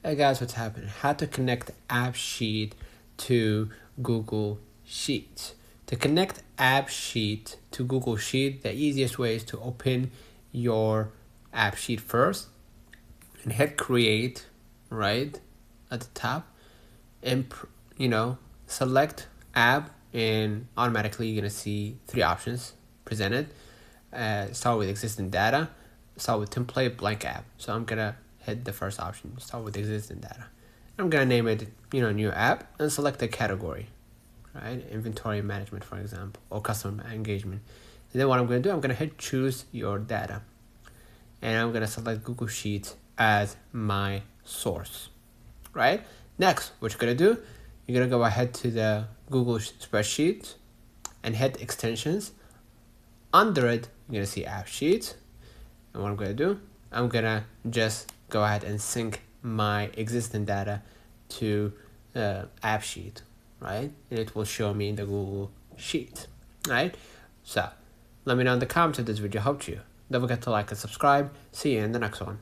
Hey guys, what's happening? How to connect AppSheet to Google Sheets. To connect AppSheet to Google Sheet, the easiest way is to open your AppSheet first and hit create right at the top, and select app, and automatically you're gonna see three options presented. Start with existing data, start with template, blank app. So I'm gonna hit the first option, start with existing data. I'm gonna name it new app and select the category, right? Inventory management, for example, or customer engagement. And then what I'm gonna do, I'm gonna hit choose your data, and I'm gonna select Google Sheets as my source, right? Next, what you're gonna do, you're gonna go ahead to the Google spreadsheet and hit extensions. Under it, you're gonna see AppSheet. And what I'm gonna do, I'm gonna just go ahead and sync my existing data to AppSheet, right? And it will show me in the Google Sheet, right? So let me know in the comments if this video helped you. Don't forget to like and subscribe. See you in the next one.